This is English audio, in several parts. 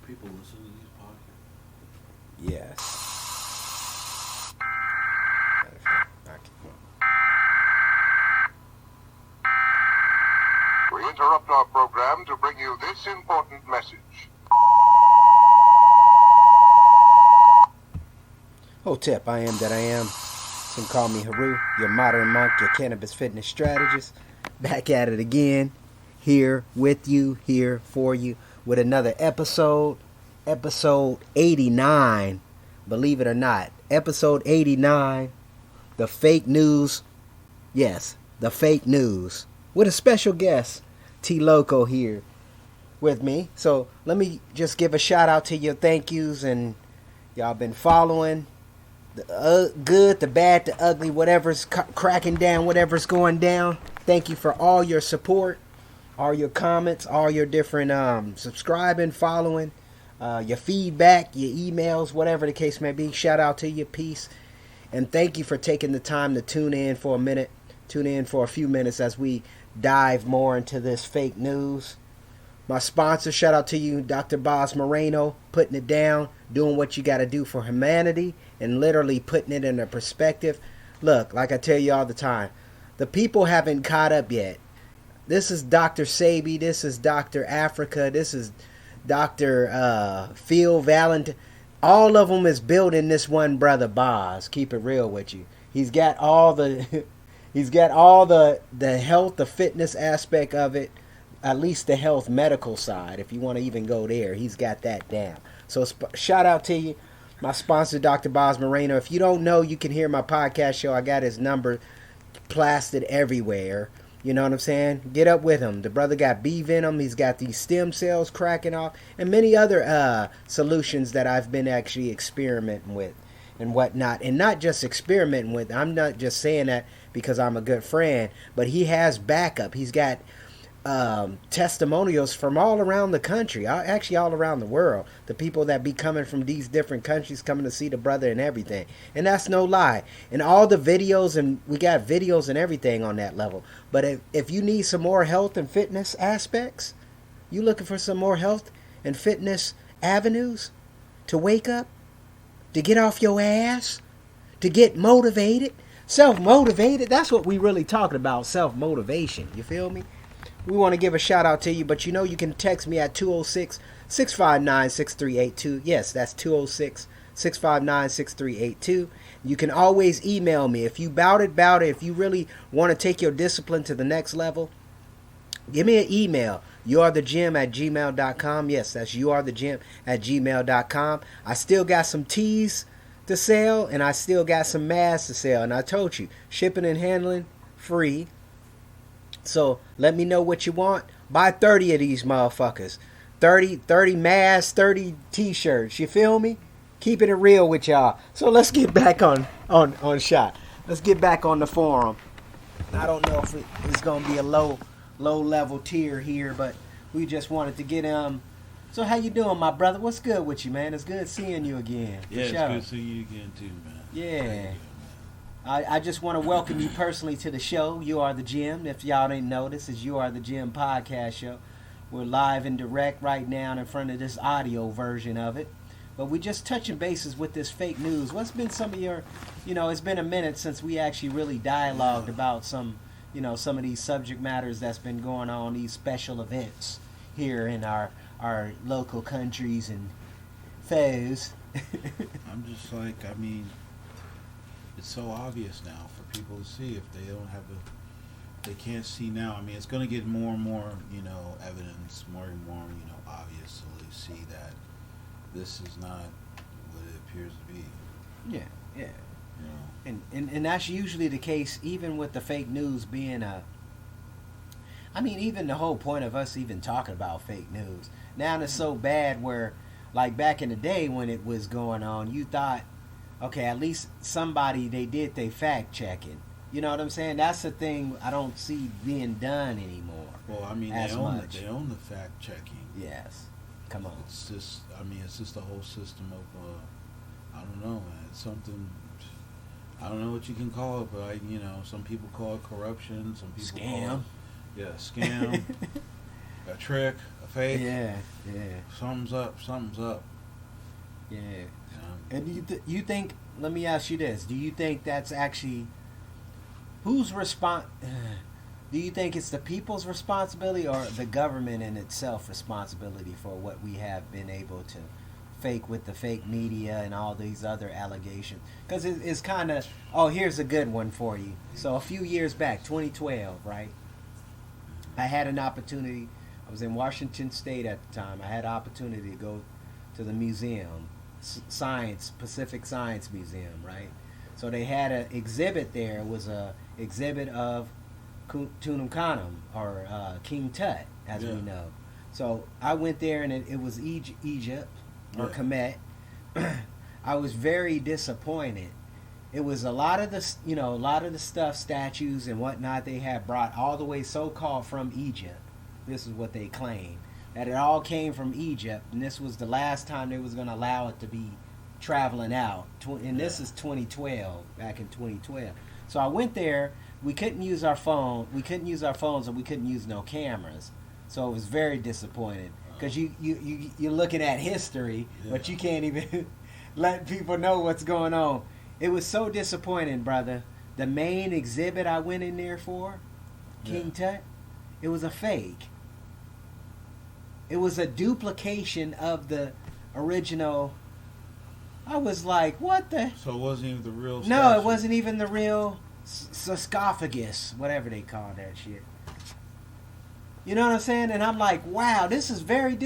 People listen to these podcasts. Yes. We interrupt our program to bring you this important message. Hotep, I am that I am. Some call me Heru, your modern monk, your cannabis fitness strategist. Back at it again. Here with you, here for you, with another episode. Episode 89. Believe it or not. Episode 89. The fake news. Yes, the fake news. With a special guest, T Loco here with me. So let me just give a shout out to your thank yous, and y'all been following. The good, the bad, the ugly, whatever's cracking down, whatever's going down. Thank you for all your support, all your comments, all your different subscribing, following, your feedback, your emails, whatever the case may be. Shout out to you, peace. And thank you for taking the time to tune in for a minute, tune in for a few minutes as we dive more into this fake news. My sponsor, shout out to you, Dr. Boz Moreno, putting it down, doing what you got to do for humanity, and literally putting it in a perspective. Look, like I tell you all the time, the people haven't caught up yet. This is Dr. Sabi, this is Dr. Africa, this is Dr. Phil Valentine. All of them is building this one brother, Boz. Keep it real with you. He's got all the, he's got all the health, the fitness aspect of it. At least the health medical side, if you want to even go there, he's got that down. So shout out to you, my sponsor, Dr. Boz Moreno. If you don't know, you can hear my podcast show. I got his number plastered everywhere. You know what I'm saying? Get up with him. The brother got bee venom. He's got these stem cells cracking off, and many other solutions that I've been actually experimenting with and whatnot. And not just experimenting with. I'm not just saying that because I'm a good friend, but he has backup. He's got testimonials from all around the country, actually all around the world. The people that be coming from these different countries coming to see the brother and everything. And that's no lie. And all the videos, and we got videos and everything on that level. But if you need some more health and fitness aspects, you looking for some more health and fitness avenues to wake up, to get off your ass, to get motivated, self-motivated. That's what we really talking about, self-motivation. You feel me? We want to give a shout out to you, but you know you can text me at 206-659-6382. Yes, that's 206-659-6382. You can always email me. If you bout it. If you really want to take your discipline to the next level, give me an email. youarethegym@gmail.com. Yes, that's youarethegym@gmail.com. I still got some teas to sell, and I still got some masks to sell. And I told you, shipping and handling free. So let me know what you want. Buy 30 of these motherfuckers. 30 masks, 30 t-shirts. You feel me? Keeping it real with y'all. So let's get back on shot. Let's get back on the forum. I don't know if it's gonna be a low level tier here, but we just wanted to get So how you doing, my brother? What's good with you, man? It's good seeing you again. Yeah, it's good seeing you again too, man. Yeah. I just want to welcome you personally to the show. You Are the Gym. If y'all didn't know, this is You Are the Gym podcast show. We're live and direct right now in front of this audio version of it. But we just touching bases with this fake news. What's been some of your, it's been a minute since we actually really dialogued about some of these subject matters that's been going on, these special events here in our local countries and foes. I'm just like, it's so obvious now for people to see. If they don't have they can't see now. It's going to get more and more, evidence, more and more, obvious, so they see that this is not what it appears to be. Yeah. And that's usually the case, even with the fake news being even the whole point of us even talking about fake news. Now it's so bad where, like back in the day when it was going on, you thought, okay, at least somebody, they did their fact checking. You know what I'm saying? That's the thing I don't see being done anymore. Well, they own the fact checking. Yes. Come on. It's just the whole system of, I don't know, man. It's something, I don't know what you can call it, but some people call it corruption. Some people scam. Call it, scam. a trick, a fake. Yeah. Something's up. Something's up. Yeah. You know? And you think? Let me ask you this: do you think that's actually whose response? Do you think it's the people's responsibility or the government in itself responsibility for what we have been able to fake with the fake media and all these other allegations? Because it's kind of, oh, here's a good one for you. So a few years back, 2012, right? I had an opportunity. I was in Washington State at the time. I had an opportunity to go to the museum, Pacific Science Museum, right? So they had an exhibit there. It was a exhibit of Tutankhamun, or King Tut, as we know. So I went there, and it was Egypt, or Kemet. I was very disappointed. It was a lot of the stuff, statues and whatnot, they had brought all the way so-called from Egypt. This is what they claim, that it all came from Egypt, and this was the last time they was going to allow it to be traveling out. And this is 2012, back in 2012. So I went there. We couldn't use our phone. We couldn't use our phones, and we couldn't use no cameras. So it was very disappointing because you're looking at history, but you can't even let people know what's going on. It was so disappointing, brother. The main exhibit I went in there for, King Tut, it was a fake. It was a duplication of the original. I was like, what the? So it wasn't even the real statue? No, it wasn't even the real sarcophagus, whatever they call that shit. You know what I'm saying? And I'm like, wow, this is very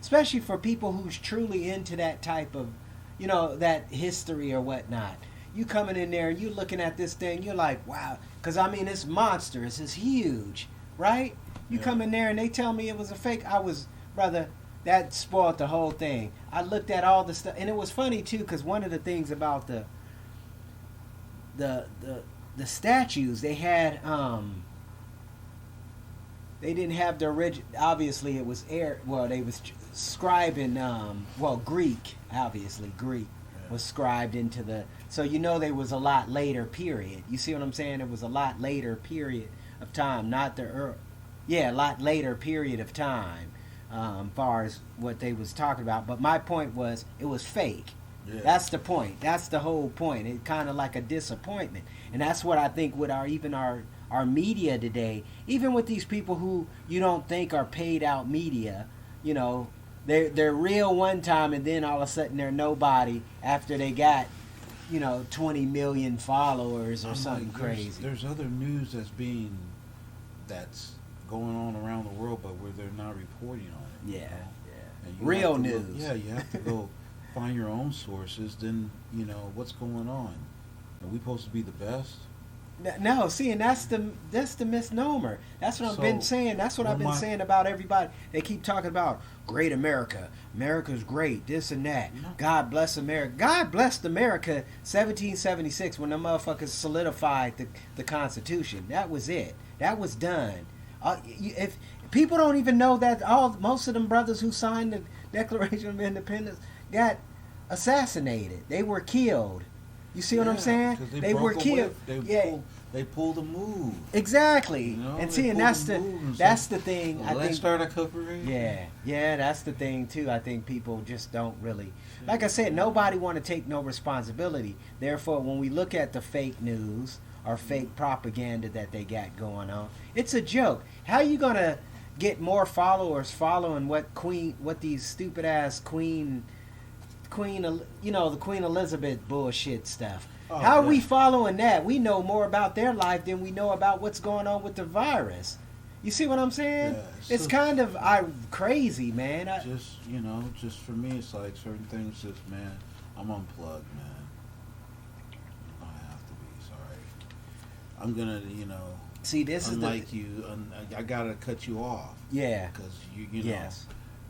especially for people who's truly into that type of, that history or whatnot. You coming in there, you looking at this thing, you're like, wow. Because, I mean, it's monstrous. It's huge, right? You come in there and they tell me it was a fake. Brother, that spoiled the whole thing. I looked at all the stuff. And it was funny, too, because one of the things about the statues, they had, they didn't have the original. Obviously, it was they was scribing, Greek, obviously, Greek was scribed into the, so there was a lot later period. You see what I'm saying? It was a lot later period of time, not a lot later period of time, far as what they was talking about. But my point was, it was fake. Yeah. That's the point. That's the whole point. It's kind of like a disappointment. And that's what I think with our media today, even with these people who you don't think are paid out media, they're real one time, and then all of a sudden they're nobody after they got 20 million followers or something crazy. There's other news that's going on around the world, but where they're not reporting on it. Yeah. Real news. You have to go find your own sources. Then what's going on. Are we supposed to be the best? No, see, and that's the misnomer. That's what I've been saying. That's what I've been saying about everybody. They keep talking about great America. America's great, this and that. No. God bless America. God blessed America 1776 when the motherfuckers solidified the Constitution. That was it. That was done. If people don't even know that most of them brothers who signed the Declaration of Independence got assassinated. They were killed. You see what I'm saying? They were killed. They pulled a move. Exactly. And see, and that's the thing. Let's start a corporation. Yeah, that's the thing too. I think people just don't really, like I said, nobody want to take no responsibility. Therefore, when we look at the fake news or fake propaganda that they got going on, it's a joke. How you gonna get more followers following what these stupid ass the Queen Elizabeth bullshit stuff? How are we following that? We know more about their life than we know about what's going on with the virus. You see what I'm saying? Yeah, it's kind of crazy, man. Just for me, it's like certain things. Man, I'm unplugged, man. I have to be. Sorry. I'm gonna, See, this unlike is you. I gotta cut you off. Yeah. Because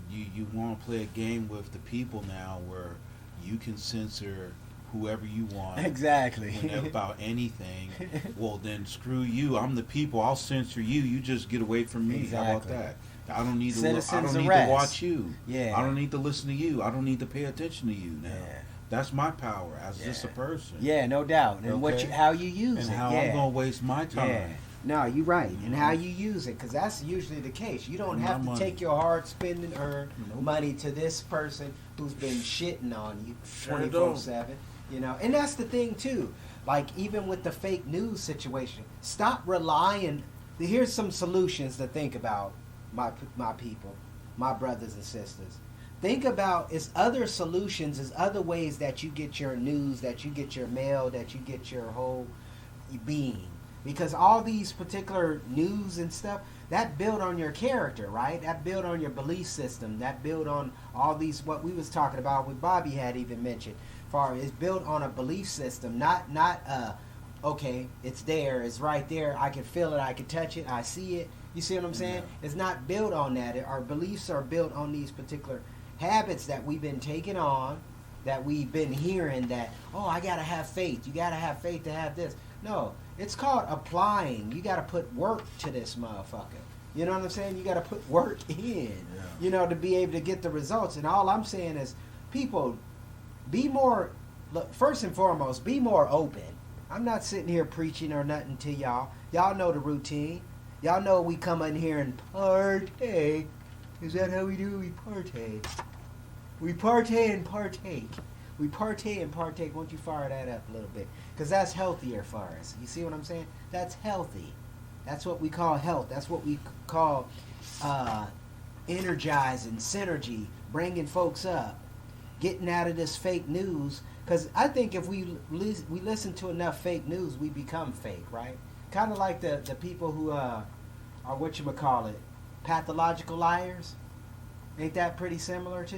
you want to play a game with the people now where you can censor whoever you want. Exactly. About anything. Well, then screw you. I'm the people. I'll censor you. You just get away from me. Exactly. How about that? I don't need Citizens to watch you. Yeah. I don't need to listen to you. I don't need to pay attention to you now. Yeah. That's my power as just a person. Yeah, no doubt. And how you use and it. how I'm going to waste my time. No, you're right. And how you use it, because that's usually the case. You don't My have to money. take your hard spending earned Nope. money to this person who's been shitting on you Sure 24/7. You know, and that's the thing too. Like even with the fake news situation, stop relying. Here's some solutions to think about, my people, my brothers and sisters. Think about is other solutions, is other ways that you get your news, that you get your mail, that you get your whole being. Because all these particular news and stuff, that build on your character, right? That build on your belief system. That build on all these, what we was talking about, what Bobby had even mentioned. Far is built on a belief system, not okay, it's there, it's right there, I can feel it, I can touch it, I see it. You see what I'm saying? Yeah. It's not built on that. Our beliefs are built on these particular habits that we've been taking on, that we've been hearing that, oh, I gotta have faith. You gotta have faith to have this. No, it's called applying. You gotta put work to this motherfucker. You know what I'm saying? You gotta put work in, you know, to be able to get the results. And all I'm saying is, people, be more, look, first and foremost, be more open. I'm not sitting here preaching or nothing to y'all. Y'all know the routine. Y'all know we come in here and partake. Is that how we do? We partake. We partay and partake. We partay and partake. Won't you fire that up a little bit? Because that's healthier for us. You see what I'm saying? That's healthy. That's what we call health. That's what we call energizing, synergy, bringing folks up, getting out of this fake news. Because I think if we listen to enough fake news, we become fake, right? Kind of like the people who are whatchamacallit, pathological liars. Ain't that pretty similar to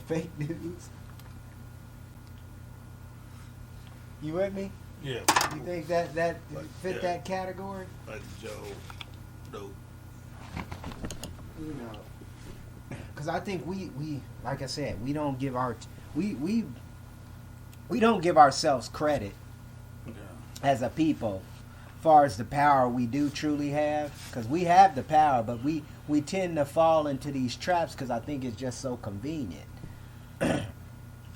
fake news? You with me? Yeah. You think that Like, fit yeah. that category? Like Joe. Dope. You know, because I think we like I said, we don't give we don't give ourselves credit Yeah. as a people, far as the power we do truly have. Because we have the power, but we tend to fall into these traps because I think it's just so convenient.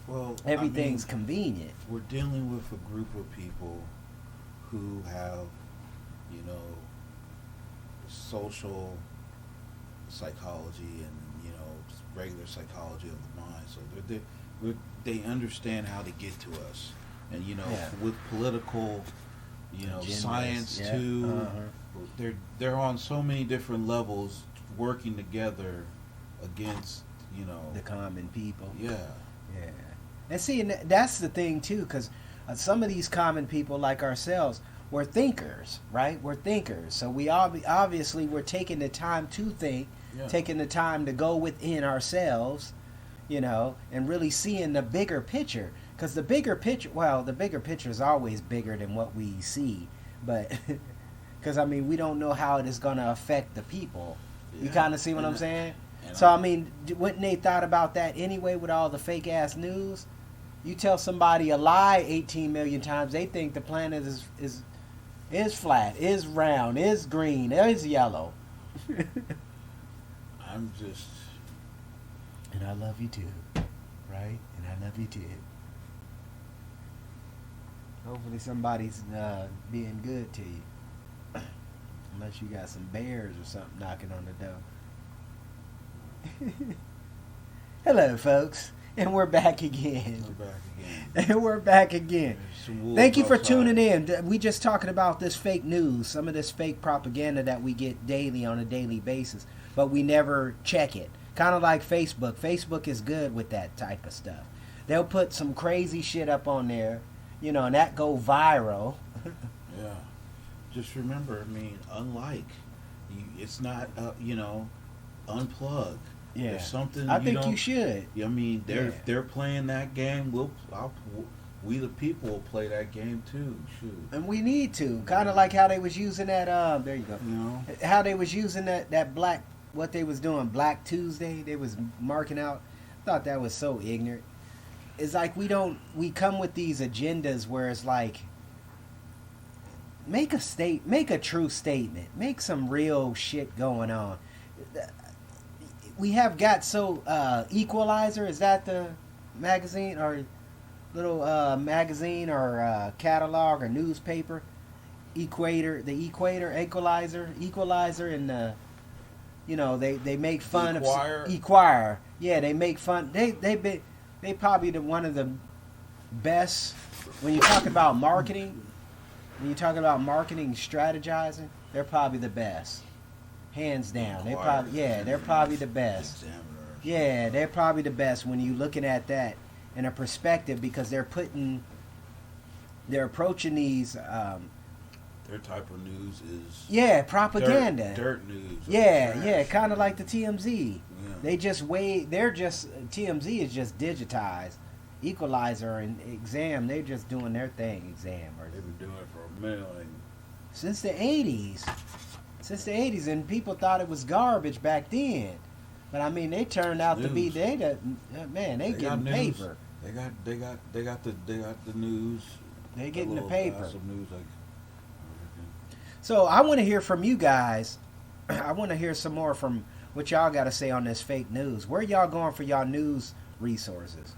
Well, Everything's I mean, convenient. we're dealing with a group of people who have, you know, social psychology and, you know, regular psychology of the mind. So they understand how to get to us. And, you know, Yeah. with political, you know, Agendas, science yeah. too, Uh-huh. they're on so many different levels working together against, you know, The common people. yeah. Yeah. And see, and that's the thing too, because some of these common people like ourselves, we're thinkers, right? We're thinkers. So we obviously we're taking the time to think, Yeah. taking the time to go within ourselves, you know, and really seeing the bigger picture. Because the bigger picture is always bigger than what we see. But, because, I mean, we don't know how it is going to affect the people. You Yeah. kind of see what And I'm saying? and So, I mean, wouldn't they thought about that anyway with all the fake-ass news? You tell somebody a lie 18 million times, they think the planet is flat, is round, is green, is yellow. I'm just, And I love you too, right? And I love you too. Hopefully somebody's being good to you. Unless you got some bears or something knocking on the door. Hello, folks. And we're back again. we're back again. And we're back again. There's some wolves Thank you for outside. tuning in. We just talking about this fake news, some of this fake propaganda that we get daily on a daily basis, but we never check it. Kind of like Facebook. Facebook is good with that type of stuff. They'll put some crazy shit up on there, you know, and that go viral. Yeah. Just remember, I mean, it's not, you know, unplug. Yeah. If something I think don't, you should. I mean, Yeah. they're playing that game. We the people will play that game too. Shoot. And we need to. Kind of like how they was using that, there you go. You know. How they was using that black, what they was doing, Black Tuesday. They was marking out. I thought that was so ignorant. It's like we come with these agendas where it's like, make a true statement. Make some real shit going on. We have got so, Equalizer, is that the magazine or little magazine or catalog or newspaper? equalizer, and the, they make fun Equire? of Equire. Yeah, they make fun. They probably one of the best when you talk about marketing. When you talk about marketing, strategizing, they're probably the best, hands down. They're probably the best. Yeah, they're probably the best when you're looking at that in a perspective, because they're approaching these. Their type of news is propaganda. Dirt news. Yeah, kind of like the TMZ. Yeah. TMZ is just digitized. Equalizer and Exam, they're just doing their thing. Exam, or They've been doing it for a minute. since the 80s. And people thought it was garbage back then. But I mean, they turned out to be they getting paper. They got the news. They getting the little paper. glass of news, So I want to hear from you guys. I want to hear some more from what y'all got to say on this fake news. Where y'all going for y'all news resources?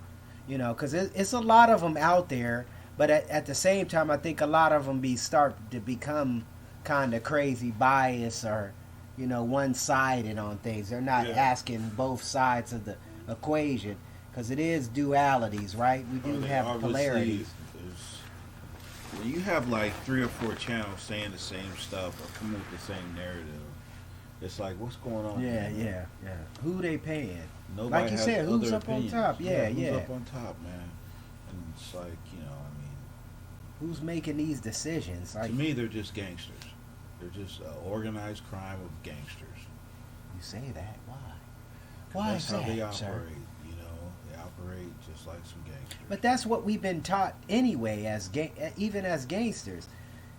Because it's a lot of them out there. But at the same time, I think a lot of them start to become kind of crazy, biased, or one-sided on things. They're not asking both sides of the equation, because it is dualities, right? We do have polarities. When you have like 3 or 4 channels saying the same stuff or coming with the same narrative, it's like, what's going on? Yeah. Who they paying? Nobody like you has said, who's other up opinions. on top? Yeah. Who's up on top, man? And it's like, who's making these decisions? to me, they're just gangsters. They're just organized crime of gangsters. You say that? Why? 'Cause Why that's is how that, they operate. sir? They operate just like some gangsters. But that's what we've been taught anyway. Even as gangsters,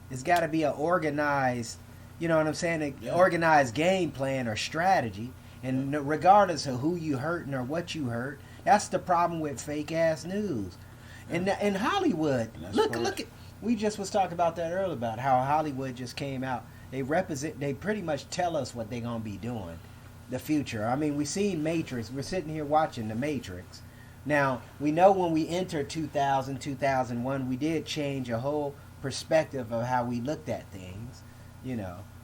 it's got to be an organized. You know what I'm saying? Organized game plan or strategy. And regardless of who you hurting or what you hurt, that's the problem with fake ass news. And in Hollywood, look at. We just was talking about that earlier, about how Hollywood just came out. They pretty much tell us what they're gonna be doing, the future. I mean, we seen Matrix. We're sitting here watching the Matrix. Now we know when we entered 2000, 2001, we did change a whole perspective of how we looked at things.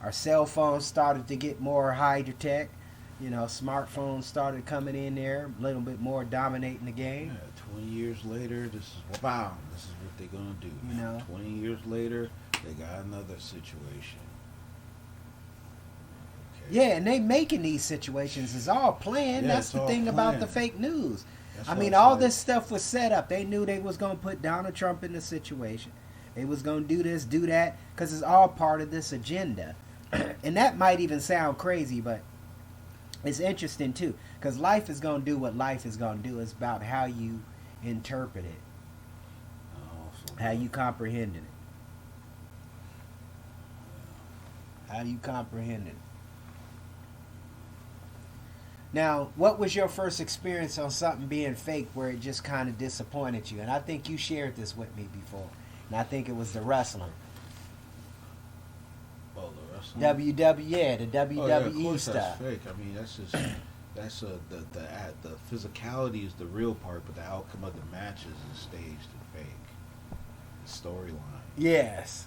Our cell phones started to get more high tech. Smartphones started coming in there, a little bit more dominating the game. Yeah, 20 years later, this is what they're gonna do. 20 years later, they got another situation. Okay. Yeah, and they making these situations is all planned. That's the thing about the fake news. I mean, all this stuff was set up. They knew they was gonna put Donald Trump in the situation. They was gonna do this, do that, because it's all part of this agenda. And that might even sound crazy, but it's interesting too, because life is going to do what life is going to do. It's about how you interpret it, how you comprehend it. How you comprehend it. Now, what was your first experience on something being fake where it just kind of disappointed you? And I think you shared this with me before, and I think it was the wrestling. The WWE stuff. That's fake. I mean, the physicality is the real part, but the outcome of the matches is staged and fake. The storyline. Yes.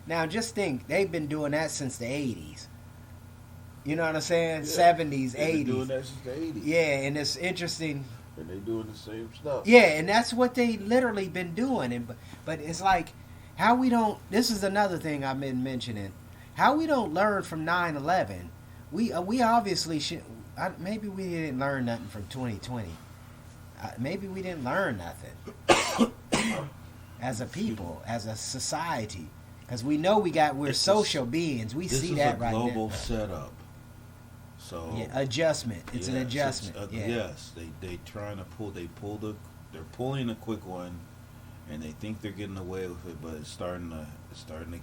Now, just think, they've been doing that since the 80s. You know what I'm saying? 70s, 80s. They've been doing that since the 80s. Yeah, and it's interesting. And they doing the same stuff. Yeah, and that's what they literally been doing. But it's like, how we don't. This is another thing I've been mentioning. How we don't learn from 9/11. We obviously should. Maybe we didn't learn nothing from 2020. Maybe we didn't learn nothing as a people, as a society, because we know we're social beings. We see that right now. This is a global setup. So adjustment. It's an adjustment. Yes, they're pulling a quick one, and they think they're getting away with it, but it's starting to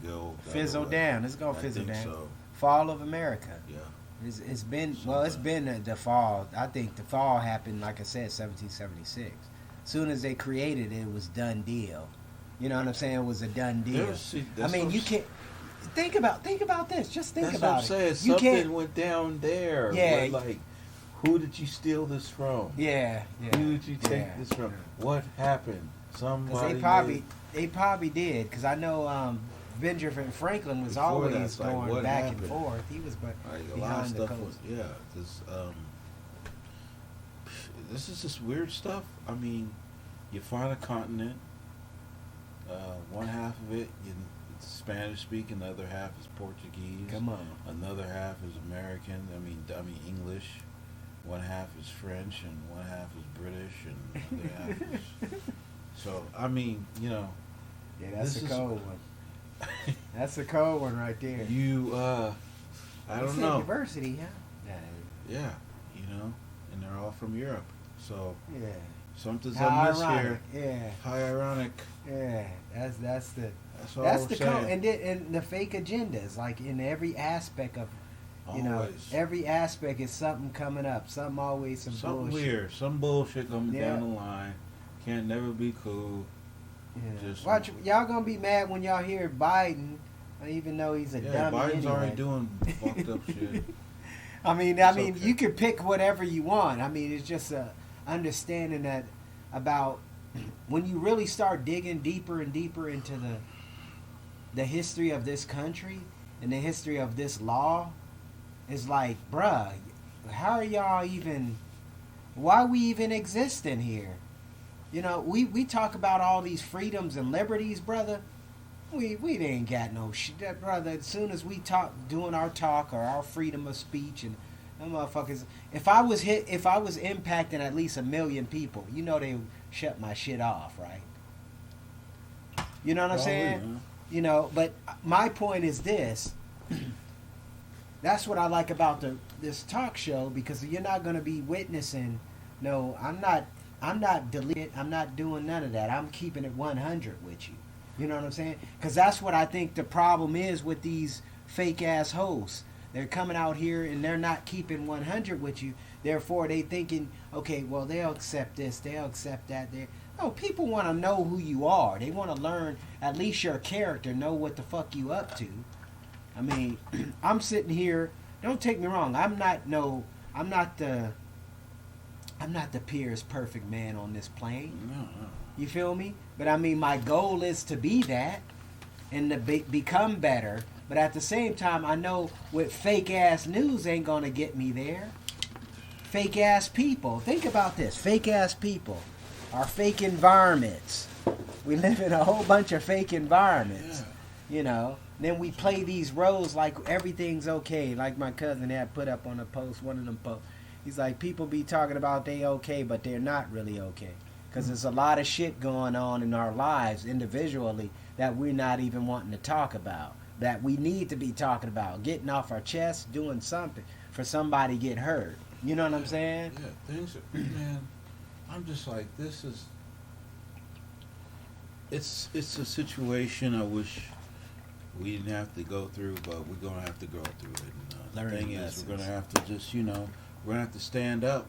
go fizzle down. It's gonna fizzle down. So. Fall of America. Yeah. It's been the fall. I think the fall happened, like I said, 1776. As soon as they created it, it was done deal. You know what I'm saying? It was a done deal. You can't think about this. Just think about it. That's what I'm saying. Something went down there. Yeah. Like, who did you steal this from? Yeah. Who did you take this from? What happened? Somebody. They probably did, because I know Benjamin Franklin was Before always that's like, going what back happened? and forth. He was Like a lot of behind the stuff coast. was, yeah. This is just weird stuff. I mean, you find a continent. One half of it, it's Spanish speaking. The other half is Portuguese. Come on. Another half is American. I mean English. One half is French, and one half is British, and the other half is. So I mean, Yeah, that's This a is- cold one. That's a cold one right there. you. I don't know. Diversity, huh? Yeah, and they're all from Europe. So Yeah. something's How amiss ironic. here. Yeah. How ironic. Yeah. That's the That's all that's we're the saying. and the fake agendas, like in every aspect of, Always. every aspect is something coming up. Something always some Something bullshit. weird. Some bullshit coming Yeah. down the line. Can't never be cool. Yeah. Just- Watch, y'all gonna be mad when y'all hear Biden, even though he's a Yeah, dummy Biden's anyway. already doing fucked up shit. I mean, It's okay. you can pick whatever you want. I mean, it's just a understanding that about when you really start digging deeper and deeper into the history of this country and the history of this law, it's like, bruh, how are y'all even? Why we even exist in here? We talk about all these freedoms and liberties, brother. We ain't got no shit, that brother. As soon as we doing our talk or our freedom of speech, and them motherfuckers. If I was impacting at least 1 million people, they would shut my shit off, right? You know what I'm saying? But my point is this. That's what I like about this talk show, because you're not going to be witnessing. No, I'm not deleting. I'm not doing none of that. I'm keeping it 100 with you. You know what I'm saying? Because that's what I think the problem is with these fake ass hosts. They're coming out here and they're not keeping 100 with you. Therefore, they thinking, okay, well, they'll accept this, they'll accept that. No, people want to know who you are. They want to learn at least your character, know what the fuck you up to. I mean, I'm sitting here. Don't take me wrong. I'm not the purest perfect man on this plane. No. You feel me? But I mean, my goal is to be that and to become better. But at the same time, I know with fake ass news ain't gonna get me there. Fake ass people. Think about this. Fake ass people. Our fake environments. We live in a whole bunch of fake environments. Yeah. Then we play these roles like everything's okay. Like my cousin had put up on a post, one of them posts. He's like, people be talking about they okay, but they're not really okay. Because there's a lot of shit going on in our lives individually that we're not even wanting to talk about. That we need to be talking about. Getting off our chest, doing something for somebody get hurt. You know what I'm saying? Yeah, things are, man, I'm just like, this is, it's a situation I wish we didn't have to go through, but we're going to have to go through it. And, the Learning thing is, lessons. we're going to have to just, we're going to have to stand up.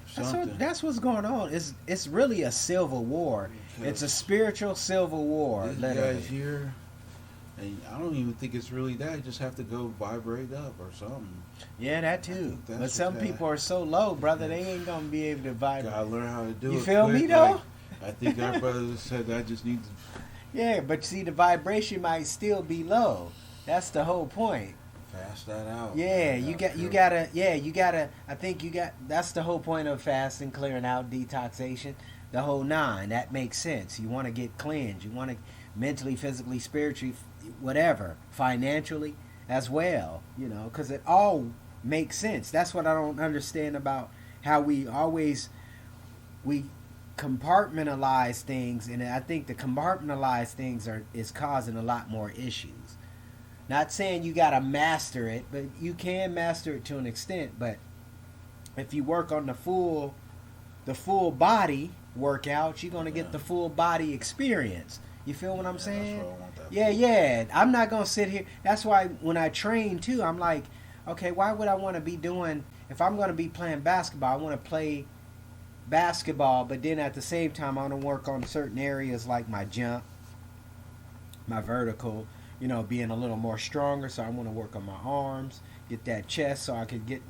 Something. That's what's going on. It's really a civil war. It's a spiritual civil war. These Literally. guys here, and I don't even think it's really that. You just have to go vibrate up or something. Yeah, that I too. think that's But some what people are so low, brother, they ain't gonna be able to vibrate. Gotta learn how to do it. You feel me quick. though? Like, I think our brother said I just need to Yeah, but see, the vibration might still be low. That's the whole point. fast that out. Yeah, man. you gotta. I think you got. That's the whole point of fasting, clearing out, detoxation, the whole nine. That makes sense. You want to get cleansed. You want to mentally, physically, spiritually, whatever, financially as well. Because it all makes sense. That's what I don't understand about how we compartmentalize things, and I think the compartmentalized things is causing a lot more issues. Not saying you gotta master it, but you can master it to an extent. But if you work on the full body workouts, you're gonna get the full body experience. You feel what I'm saying? That's what I want that Yeah. I'm not gonna sit here. That's why when I train too, I'm like, okay, why would I want to be doing? If I'm gonna be playing basketball, I want to play basketball, but then at the same time, I want to work on certain areas like my jump, my vertical. Being a little more stronger, so I want to work on my arms, get that chest, so I can get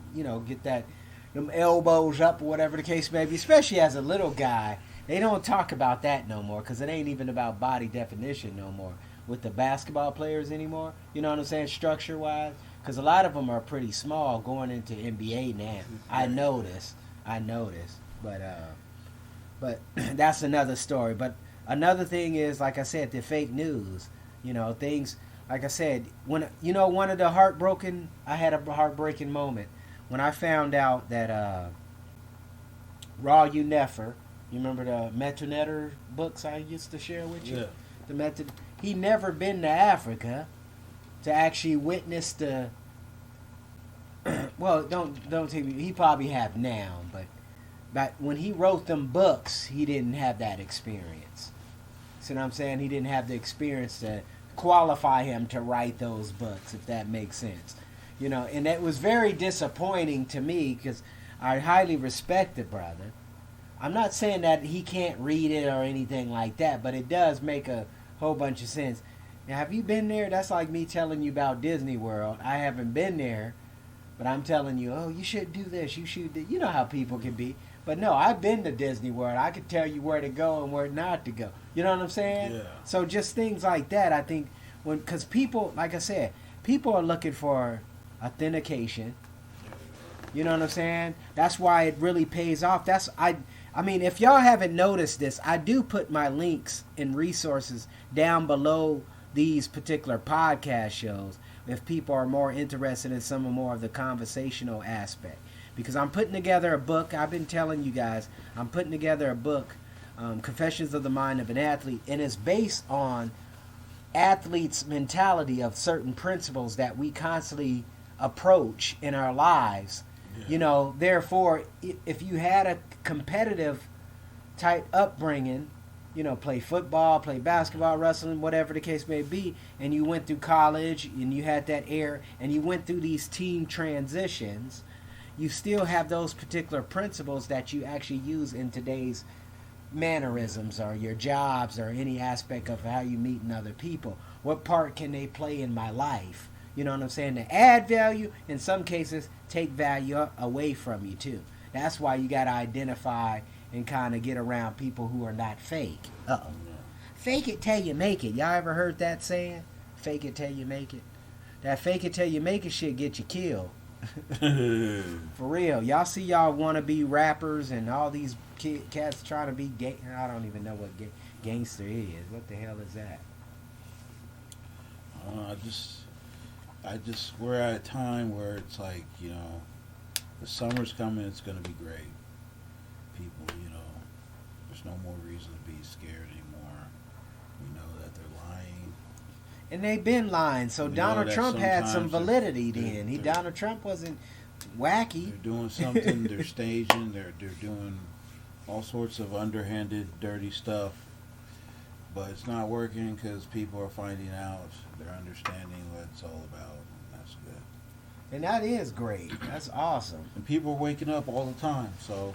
them elbows up, or whatever the case may be. Especially as a little guy, they don't talk about that no more, because it ain't even about body definition no more. with the basketball players anymore. You know what I'm saying, structure wise, because a lot of them are pretty small going into NBA now. I noticed, but that's another story. But another thing is, like I said, the fake news. You know, things like I said, when one of the I had a heartbreaking moment when I found out that Raw U Nefer, you remember the Metonetter books I used to share with you? Yeah. The method. He never been to Africa to actually witness the. Well, don't take me. He probably have now, but when he wrote them books, he didn't have that experience. See what I'm saying? He didn't have the experience to qualify him to write those books, if that makes sense. You know, and that was very disappointing to me because I highly respect the brother. I'm not saying that he can't read it or anything like that, but it does make a whole bunch of sense. Now, have you been there? That's like me telling you about Disney World. I haven't been there, but I'm telling you, oh, you should do this, you should do. You know how people can be. But no, I've been to Disney World. I could tell you where to go and where not to go. You know what I'm saying? Yeah. So just things like that, I think, because people, like I said, people are looking for authentication. You know what I'm saying? That's why it really pays off. I mean, if y'all haven't noticed this, I do put my links and resources down below these particular podcast shows if people are more interested in some more of the conversational aspect. Because I'm putting together a book. I've been telling you guys, I'm putting together a book, Confessions of the Mind of an Athlete, and it's based on athletes' mentality of certain principles that we constantly approach in our lives. Yeah. You know, therefore, if you had a competitive type upbringing, you know, play football, play basketball, wrestling, whatever the case may be, and you went through college and you had that air and you went through these team transitions, you still have those particular principles that you actually use in today's mannerisms or your jobs or any aspect of how you meeting other people. What part can they play in my life? You know what I'm saying? To add value, in some cases, take value away from you too. That's why you got to identify and kind of get around people who are not fake. Uh-oh. Fake it till you make it. Y'all ever heard that saying? Fake it till you make it. That fake it till you make it shit get you killed. For real. Y'all see y'all want to be rappers and all these cats trying to be gay. I don't even know what gangster is. What the hell is that? I just we're at a time where it's like, you know, the summer's coming, it's going to be great. People, you know, there's no more reason to be scared anymore. We know that they're lying. And they've been lying, so Donald Trump had some validity then. Donald Trump wasn't wacky. They're doing something, they're staging, they're doing all sorts of underhanded, dirty stuff. But it's not working because people are finding out, they're understanding what it's all about, and that's good. And that is great. That's awesome. And people are waking up all the time, so.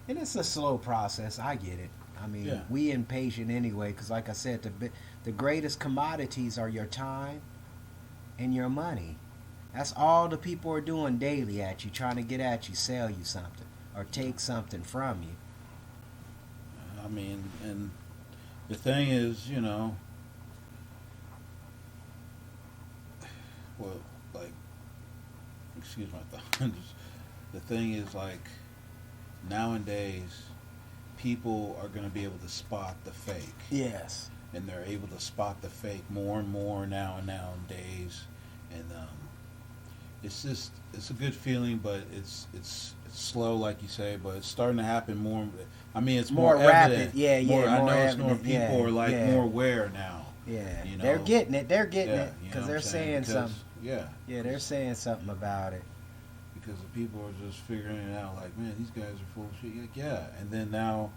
And it's a slow process. I get it. I mean, yeah. We impatient anyway, because like I said, the greatest commodities are your time and your money. That's all the people are doing daily at you, trying to get at you, sell you something, or take something from you. I mean, and the thing is, you know, well, like, excuse my thought. The thing is, like, nowadays, people are going to be able to spot the fake. Yes. And they're able to spot the fake more and more nowadays. And it's a good feeling, but it's slow, like you say, but it's starting to happen more. I mean, it's more rapid. Evident. Yeah, yeah. I know evident. it's more people are like more aware now. Yeah, you know? They're getting it because they're saying something. Yeah. Yeah, they're saying something about it. Because the people are just figuring it out, like, man, these guys are full of shit. Like, yeah, and then now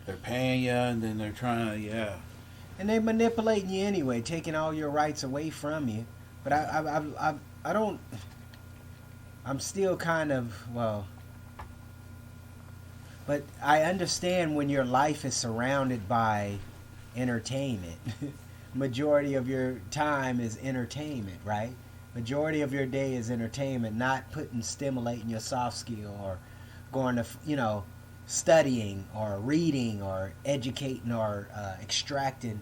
they're paying you, and then they're trying to, and they're manipulating you anyway, taking all your rights away from you. But I don't. I'm still kind of but I understand when your life is surrounded by entertainment. Majority of your time is entertainment, right? Majority of your day is entertainment, not stimulating your soft skill or going to, you know, studying or reading or educating or extracting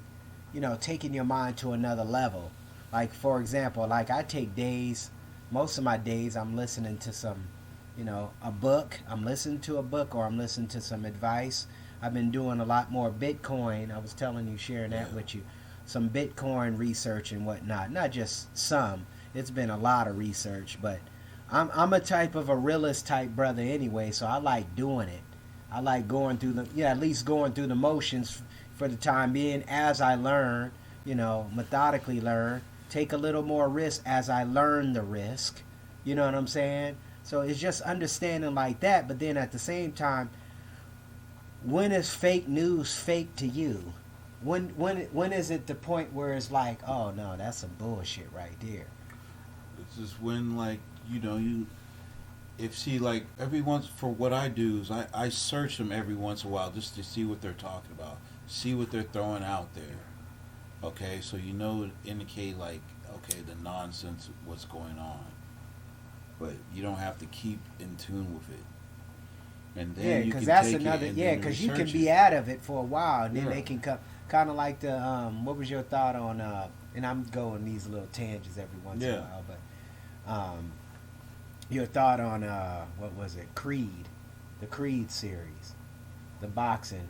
taking your mind to another level. Like, for example, like I take days, most of my days I'm listening to some, a book. I'm listening to a book or I'm listening to some advice. I've been doing a lot more Bitcoin. I was telling you, sharing that with you. Some Bitcoin research and whatnot. Not just some. It's been a lot of research, but I'm a type of a realist type brother anyway, so I like doing it. I like going through at least going through the motions for the time being as I learn, methodically learn, take a little more risk as I learn the risk. You know what I'm saying? So it's just understanding like that, but then at the same time, when is fake news fake to you? When is it the point where it's like, oh no, that's some bullshit right there? It's just when, like, like every once, for what I do is I search them every once in a while just to see what they're talking about, see what they're throwing out there. Okay, so indicate like, okay, the nonsense of what's going on, but you don't have to keep in tune with it. And then because that's another. Because you can be out of it for a while, and then they can come. Kind of like the what was your thought on? And I'm going these little tangents every once in a while, but your thought on what was it? Creed, the Creed series, the boxing.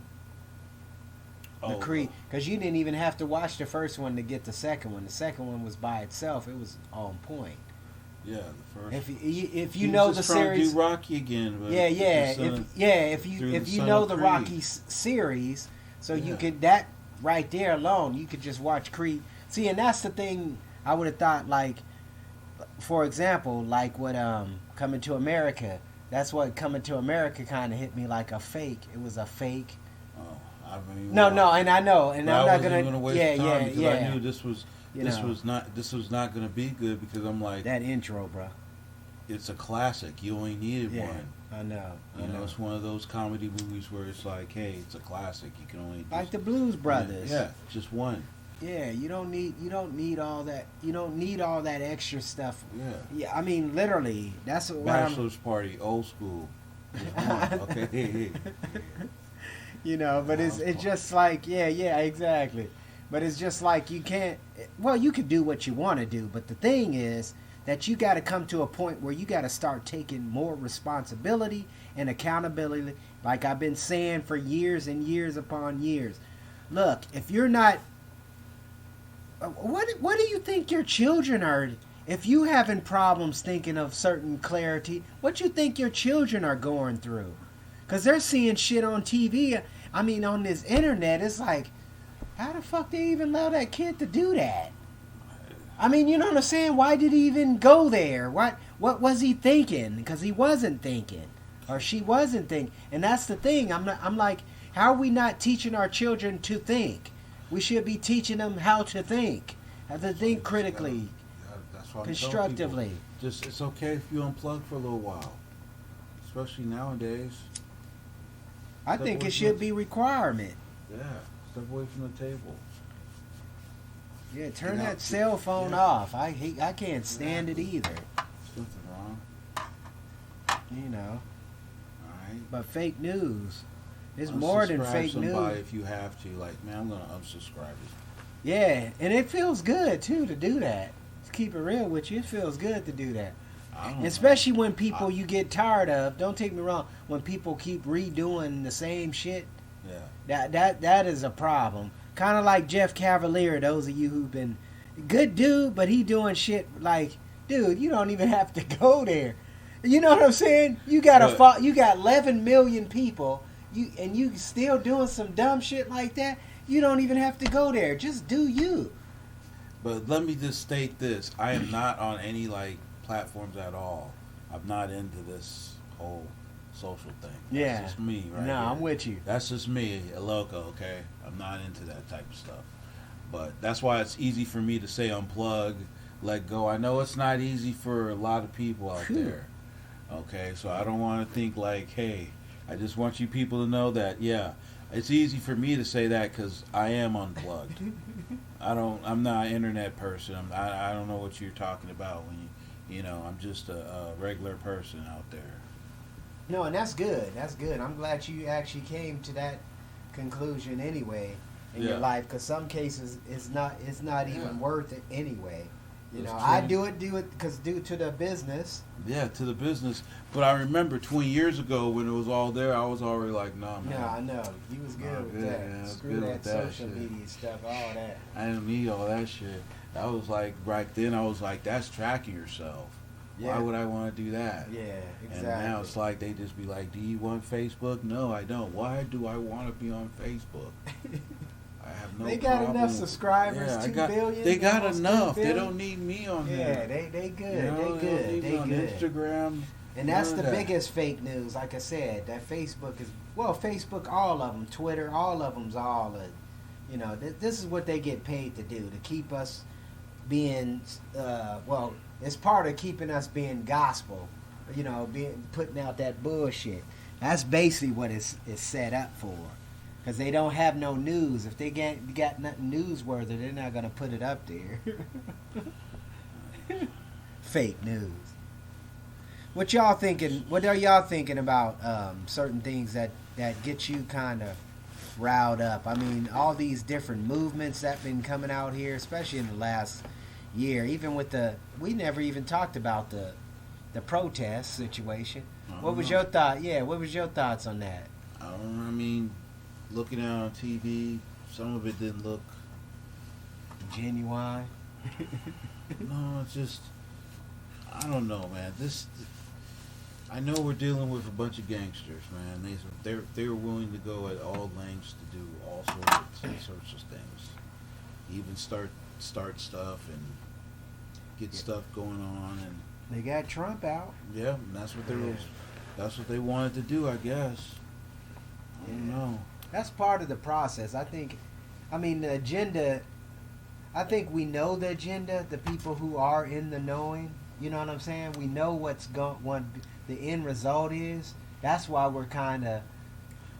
The Creed, because you didn't even have to watch the first one to get the second one. The second one was by itself; it was on point. Yeah, the first. If you know the series, to do Rocky again. But if you know the Rocky series, so you could, that right there alone, you could just watch Creed. See, and that's the thing I would have thought. Like, for example, like what Coming to America. That's what Coming to America kind of hit me like a fake. It was a fake. No, and I know, and I'm not gonna waste time because I knew this was not gonna be good because I'm like that intro, bro. It's a classic. You only needed one. I know. It's one of those comedy movies where it's like, hey, it's a classic. You can only like the Blues Brothers. Yeah, just one. Yeah, you don't need all that. You don't need all that extra stuff. Yeah. I mean, literally, that's what Bachelor's Party, old school. Okay. But it's just like, exactly. But it's just like you can't, you can do what you want to do, but the thing is that you got to come to a point where you got to start taking more responsibility and accountability, like I've been saying for years and years upon years. Look, if you're not, what do you think your children are, if you having problems thinking of certain clarity, what you think your children are going through? Because they're seeing shit on TV. I mean, on this internet, it's like, how the fuck they even allow that kid to do that? I mean, you know what I'm saying? Why did he even go there? What was he thinking? Because he wasn't thinking. Or she wasn't thinking. And that's the thing. I'm like, how are we not teaching our children to think? We should be teaching them how to think. How to think critically. That's what constructively. Just, it's okay if you unplug for a little while. Especially nowadays. I think it should be requirement. Yeah, step away from the table. Yeah, turn that cell phone off. I can't stand it either. There's nothing wrong. Alright. But fake news. It's more than fake news. If you have to, like, man, I'm gonna unsubscribe it. Yeah, and it feels good too to do that. To keep it real with you, it feels good to do that. Especially when people you get tired of. Don't take me wrong. When people keep redoing the same shit, that is a problem. Kind of like Jeff Cavalier. Those of you who've been good dude, but he doing shit like, dude, you don't even have to go there. You know what I'm saying? You got you got 11 million people, and you still doing some dumb shit like that. You don't even have to go there. Just do you. But let me just state this: I am not on any platforms at all. I'm not into this whole social thing. That's just me, right? No, I'm with you. That's just me, a loco, okay? I'm not into that type of stuff. But that's why it's easy for me to say unplug, let go. I know it's not easy for a lot of people out there. Okay, so I don't want to think like, hey, I just want you people to know that, it's easy for me to say that because I am unplugged. I'm not an internet person. I don't know what you're talking about when I'm just a regular person out there. No, and that's good. That's good. I'm glad you actually came to that conclusion anyway. in Yeah. your life, because some cases it's not Yeah. even worth it anyway. You That's know, I true. do it because due to the business. Yeah, to the business. But I remember 20 years ago when it was all there, I was already like, nah, man. No, I know you was good Nah, with good, that. man. I was Screw good that with that social shit. media stuff, all that. I didn't need all that shit. I was like, back then, I was like, that's tracking yourself. Yeah. Why would I want to do that? Yeah, And exactly. now it's like they just be like, do you want Facebook? No, I don't. Why do I want to be on Facebook? I have no They got problem. enough subscribers, Yeah, 2 billion. They got almost 2 enough. They billion. don't need me on Yeah, there. they good. You know, they good. don't need They me on good. Instagram. And that's none the of that. biggest fake news. Like I said, that Facebook is Facebook, all of them, Twitter, all of them's all. You know, this is what they get paid to do, to keep us being. It's part of keeping us being gospel. You know, being putting out that bullshit. That's basically what it's set up for. Because they don't have no news. If they got nothing newsworthy, they're not gonna put it up there. Fake news. What y'all thinking? What are y'all thinking about certain things that get you kind of riled up? I mean, all these different movements that been coming out here, especially in the last year. Even with we never even talked about the protest situation. What was your thought? Yeah, what was your thoughts on that? I mean, looking out on TV, some of it didn't look. Genuine. No, it's just. I don't know, man. I know we're dealing with a bunch of gangsters, man. They're willing to go at all lengths to do all sorts of things, even start stuff and get stuff going on, and They got Trump out. yeah, and that's what they wanted to do, I guess. I don't know. That's part of the process. I mean, the agenda. I think we know the agenda. The people who are in the knowing. You know what I'm saying? We know what the end result is. That's why we're kind of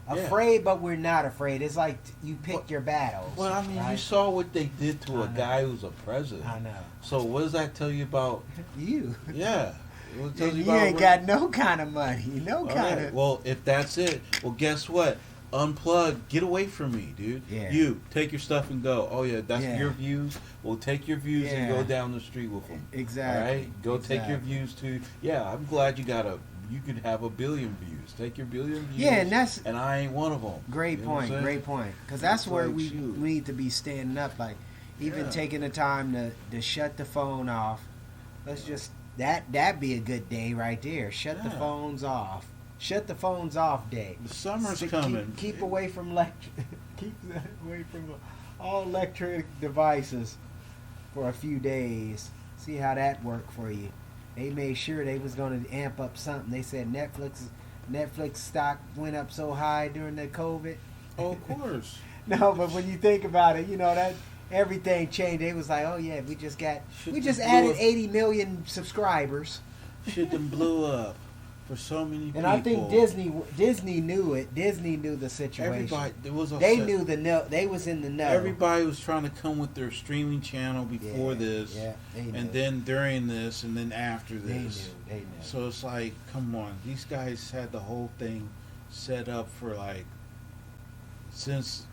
afraid, but we're not afraid. It's like you pick your battles. Well, I mean, right? you saw what they did to I a know. guy who's a president. I know. So what does that tell you about? You. Yeah. What tells And you you about ain't got no kind of money. No All kind right. of. Well, if that's it, well, guess what? Unplug. Get away from me, dude. Yeah. You take your stuff and go. Oh yeah, that's Yeah. your views. Well, take your views and Yeah. go down the street with them. Exactly. All right. Go take your Exactly. views to. Yeah, I'm glad you could have 1 billion views. Take your 1 billion views. Yeah, and that's and I ain't one of them. great You know what I'm point. saying? Great point. Because that's It's where like, we shoot. need to be standing up. Like even Yeah. taking the time to shut the phone off. Let's just that be a good day right there. Shut the Yeah. phones off. Shut the phones off day. The summer's So coming. Keep away from keep away from all electronic devices for a few days. See how that worked for you. They made sure they was going to amp up something. They said Netflix stock went up so high during the COVID. Oh, of course. No, but when you think about it, you know that everything changed. They was like, oh yeah, we just added 80 million subscribers. Shit done blew up for so many people. And I think Disney knew it. Disney knew the situation. Everybody, there was a They knew they was in the know. Everybody was trying to come with their streaming channel before this, Yeah, they knew. and then during this, and then after They this. knew. They knew. So it's like, come on, these guys had the whole thing set up for since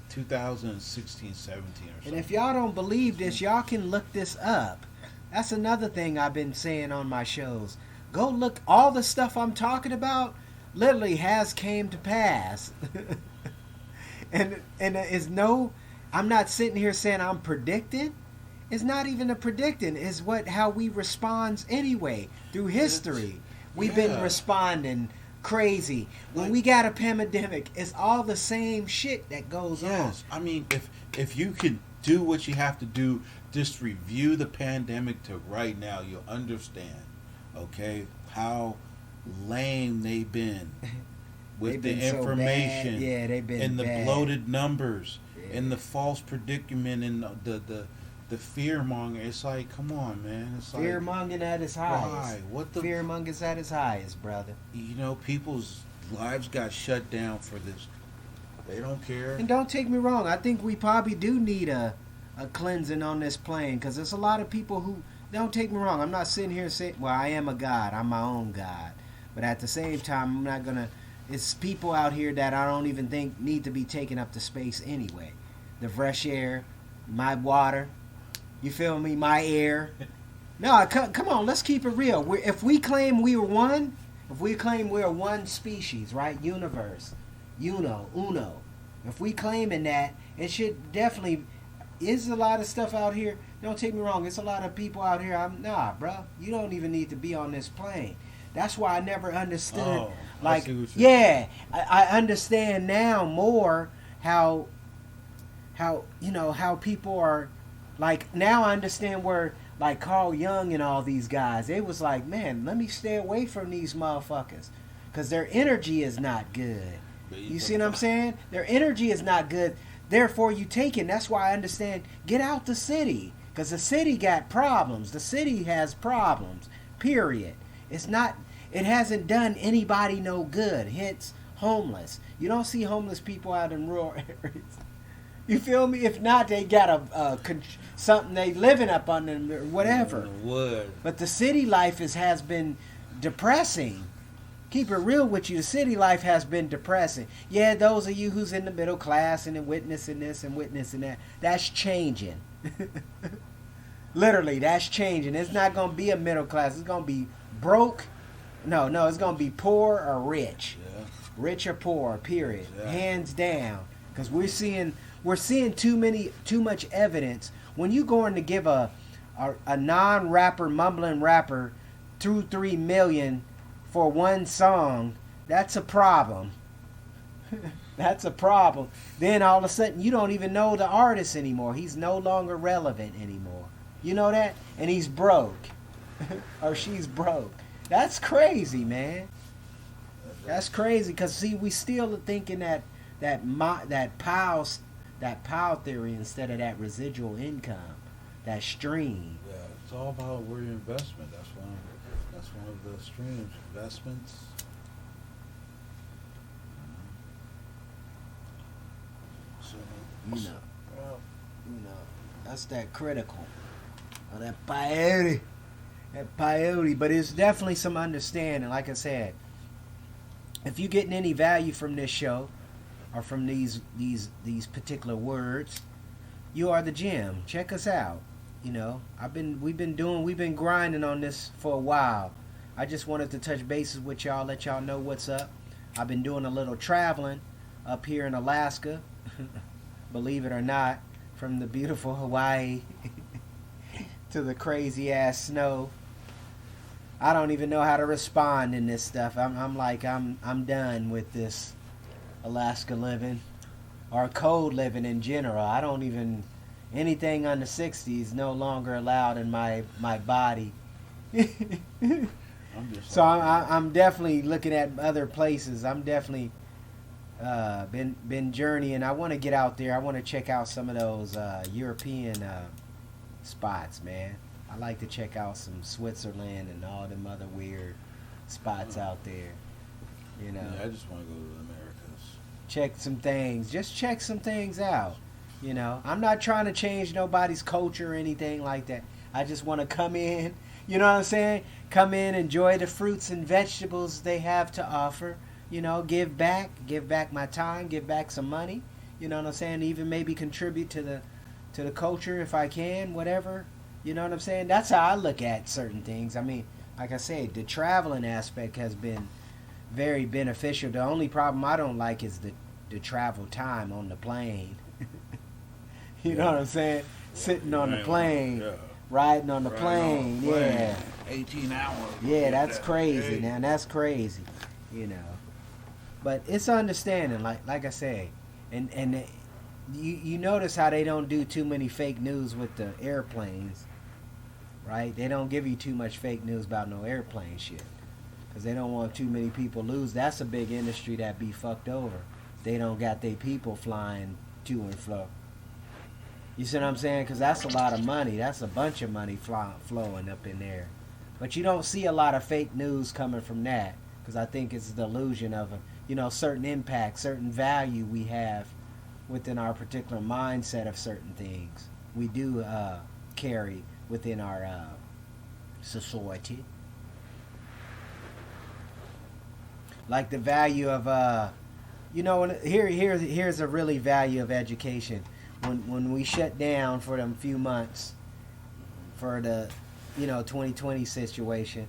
2016, 17 or something. And if y'all don't believe this, y'all can look this up. That's another thing I've been saying on my shows. Go look, all the stuff I'm talking about literally has came to pass. and is no, I'm not sitting here saying I'm predicting. It's not even a predicting. It's how we respond anyway through history. We've been Yeah. responding crazy. When we got a pandemic, it's all the same shit that goes on. Yes, I mean, if you can do what you have to do, just review the pandemic to right now, you'll understand, okay, how lame they've been with They've the been so information, bad. Yeah, they've been and the bad. bloated numbers, Yeah. and the false predicament, and the fear monger. It's like, come on, man. It's Fear like, mongering at its highest. why? What the? Fear mongers at its highest, brother. You know, people's lives got shut down for this. They don't care. And don't take me wrong, I think we probably do need a cleansing on this plane, because there's a lot of people who, don't take me wrong, I'm not sitting here saying, well, I am a god, I'm my own god, but at the same time, I'm not gonna, it's people out here that I don't even think need to be taken up to space anyway. the fresh air, my water. You feel me? My air. No, come on, let's keep it real. If we claim we were one, if we claim we're one species, right? Universe, uno. If we claiming that, it should definitely. Is a lot of stuff out here. Don't take me wrong. It's a lot of people out here. Bro. You don't even need to be on this plane. That's why I never understood. Oh, like, I see what you're yeah, I understand now more how how people are. Like, now I understand where, like, Carl Jung and all these guys, they was like, man, let me stay away from these motherfuckers. Because their energy is not good. You see what I'm saying? Their energy is not good. Therefore, you take it. That's why I understand, get out the city. Because the city got problems. The city has problems. Period. It hasn't done anybody no good. Hence, homeless. You don't see homeless people out in rural areas. You feel me? If not, they got something they living up on them or whatever. Wood. But the city life has been depressing. Keep it real with you. The city life has been depressing. Yeah, those of you who's in the middle class and witnessing this and witnessing that, that's changing. Literally, that's changing. It's not going to be a middle class. It's going to be broke. No, it's going to be poor or rich. Yeah. Rich or poor, period. Yeah. Hands down. Because we're seeing too much evidence. When you going to give a non-rapper, mumbling rapper 2-3 million for one song, that's a problem. That's a problem. Then all of a sudden you don't even know the artist anymore. He's no longer relevant anymore. You know that? And he's broke. Or she's broke. That's crazy, man. That's crazy. Because, see, we still are thinking that pile theory instead of that residual income, that stream. Yeah, it's all about where your investment. That's one of the streams. Investments. So, You know, that's that critical. Or that peyote. That peyote. But it's definitely some understanding. Like I said, if you're getting any value from this show, or from these particular words, you are the gem. Check us out. You know, we've been grinding on this for a while. I just wanted to touch bases with y'all, let y'all know what's up. I've been doing a little traveling up here in Alaska, believe it or not, from the beautiful Hawaii to the crazy ass snow. I don't even know how to respond in this stuff. I'm done with this Alaska living or cold living in general. I don't even, anything under 60 is no longer allowed in my body. I'm definitely looking at other places. I'm definitely been journeying. I want to get out there. I want to check out some of those European spots, man. I like to check out some Switzerland and all them other weird spots out there. You know. Yeah, I just want to go to the Americas. Check some things. Just check some things out. You know, I'm not trying to change nobody's culture or anything like that. I just want to come in. You know what I'm saying? Come in, enjoy the fruits and vegetables they have to offer. You know, give back my time, give back some money. You know what I'm saying? Even maybe contribute to the culture if I can, whatever. You know what I'm saying? That's how I look at certain things. I mean, like I said, the traveling aspect has been very beneficial. The only problem I don't like is the travel time on the plane. You know what I'm saying? Sitting on the plane, riding on the plane, yeah. 18 hours. Yeah, that's crazy, man. That's crazy, you know. But it's understanding, like I say, and you notice how they don't do too many fake news with the airplanes, right? They don't give you too much fake news about no airplane shit, because they don't want too many people lose. That's a big industry that be fucked over. They don't got their people flying to and fro. You see what I'm saying? Because that's a lot of money. That's a bunch of money flowing up in there. But you don't see a lot of fake news coming from that, because I think it's the illusion of a certain impact, certain value we have within our particular mindset of certain things. We do carry within our society. Like the value of, here's a really value of education. when we shut down for them few months for the 2020 situation,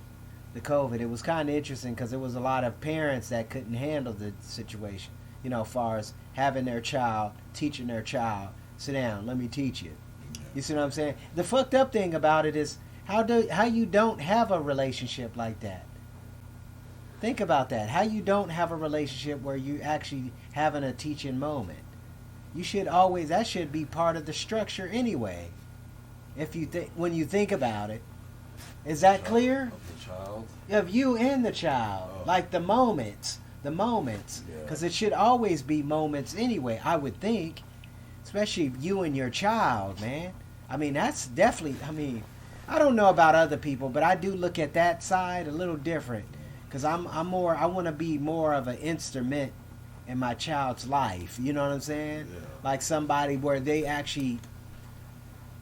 the COVID, it was kind of interesting because there was a lot of parents that couldn't handle the situation, as far as having their child, teaching their child, sit down, let me teach you. You see what I'm saying? The fucked up thing about it is how you don't have a relationship like that. Think about that. How you don't have a relationship where you actually having a teaching moment. You should always, that should be part of the structure anyway. When you think about it. Is that clear? Of the child? Of you and the child. Oh. Like the moments. Because it should always be moments anyway, I would think. Especially you and your child, man. I mean, that's definitely, I don't know about other people, but I do look at that side a little different. Because I want to be more of an instrument in my child's life. You know what I'm saying? Yeah. Like somebody where they actually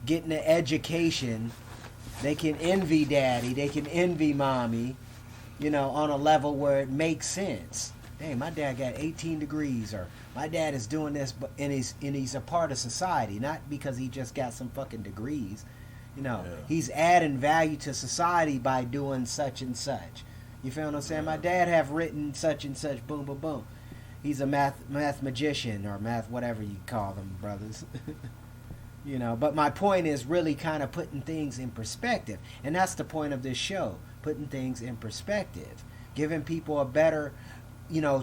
getting an education. They can envy daddy. They can envy mommy. On a level where it makes sense. Hey, my dad got 18 degrees, or my dad is doing this, and he's a part of society, not because he just got some fucking degrees. He's adding value to society by doing such and such. You feel what I'm saying? My dad have written such and such, boom, boom, boom. He's a math magician, or math, whatever you call them, brothers. But my point is really kind of putting things in perspective. And that's the point of this show, putting things in perspective. Giving people a better,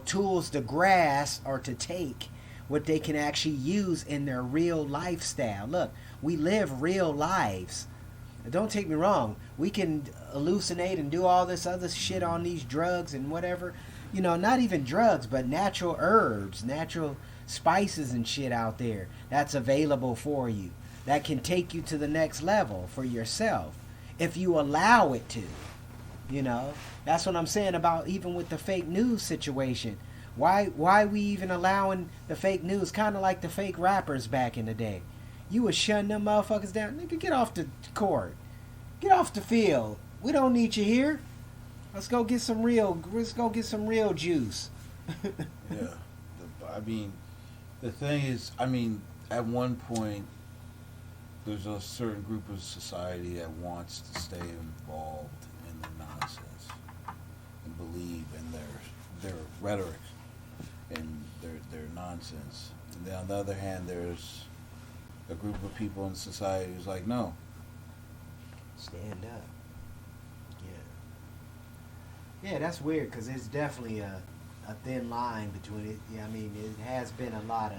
tools to grasp or to take what they can actually use in their real lifestyle. Look, we live real lives. Don't take me wrong. We can hallucinate and do all this other shit on these drugs and whatever. Not even drugs, but natural herbs, natural spices and shit out there that's available for you, that can take you to the next level for yourself if you allow it to. That's what I'm saying about even with the fake news situation. Why we even allowing the fake news? Kind of like the fake rappers back in the day. You was shutting them motherfuckers down. Nigga, get off the court, get off the field. We don't need you here. Let's go get some real juice. Yeah. The thing is, at one point, there's a certain group of society that wants to stay involved in the nonsense and believe in their rhetoric and their nonsense. And then on the other hand, there's a group of people in society who's like, no. Stand up. Yeah, that's weird because it's definitely a thin line between it. Yeah, it has been a lot of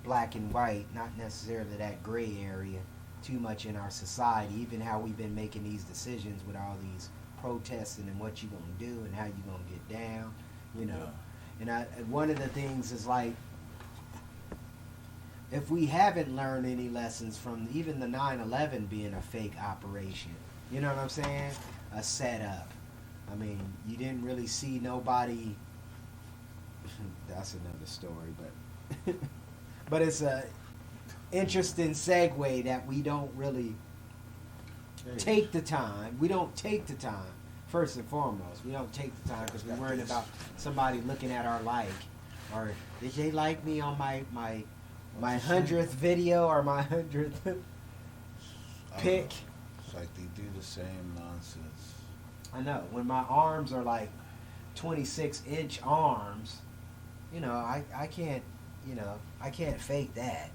black and white, not necessarily that gray area too much in our society. Even how we've been making these decisions with all these protesting and what you gonna do and how you gonna get down, Yeah. And one of the things is like, if we haven't learned any lessons from even the 9/11 being a fake operation, you know what I'm saying? A setup. You didn't really see nobody. That's another story, but but it's a interesting segue that we don't really take the time. We don't take the time. First and foremost, we don't take the time because we're worried about somebody looking at our like, or did they like me on my 100th video or my 100th pic? It's like they do the same nonsense. I know. When my arms are like 26-inch arms, I can't, I can't fake that.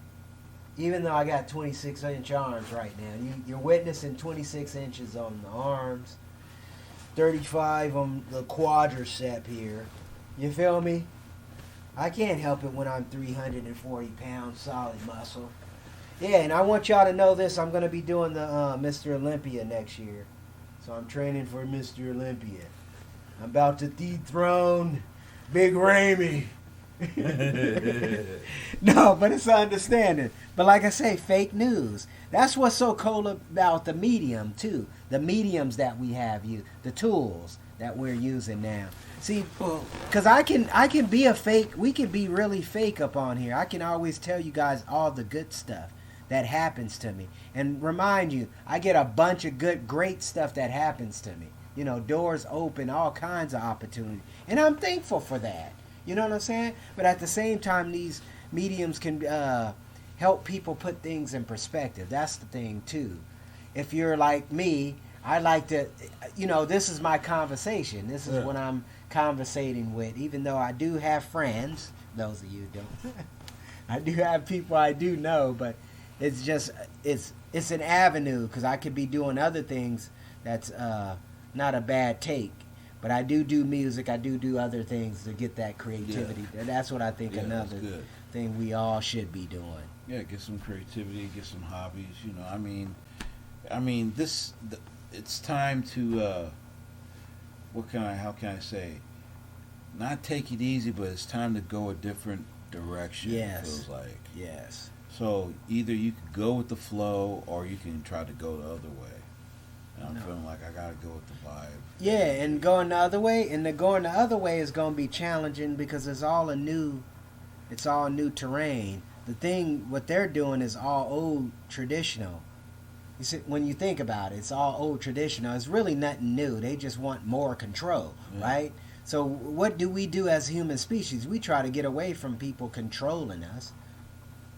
Even though I got 26-inch arms right now. You're witnessing 26 inches on the arms, 35 on the quadricep here. You feel me? I can't help it when I'm 340 pounds solid muscle. Yeah, and I want y'all to know this. I'm going to be doing the Mr. Olympia next year. So I'm training for Mr. Olympia. I'm about to dethrone Big Ramey. No, but it's understanding. But like I say, fake news. That's what's so cool about the medium, too. The mediums that we have, the tools that we're using now. See, because I can be a fake. We can be really fake up on here. I can always tell you guys all the good stuff that happens to me. And remind you, I get a bunch of great stuff that happens to me. Doors open, all kinds of opportunity. And I'm thankful for that. You know what I'm saying? But at the same time, these mediums can help people put things in perspective. That's the thing too. If you're like me, I like to, this is my conversation. This is what I'm conversating with. Even though I do have friends, those of you who don't, I do have people I do know, but it's just it's an avenue because I could be doing other things that's not a bad take. But I do music. I do other things to get that creativity. Yeah. That's what I think another thing we all should be doing. Yeah, get some creativity, get some hobbies. It's time to how can I say? Not take it easy, but it's time to go a different direction. Yes. It feels like. Yes. So either you could go with the flow, or you can try to go the other way. And I'm feeling like I gotta go with the vibe. Yeah, and going the other way, going the other way is gonna be challenging because it's all new terrain. What they're doing is all old traditional. You see, when you think about it, it's all old traditional. It's really nothing new. They just want more control, right? So what do we do as human species? We try to get away from people controlling us.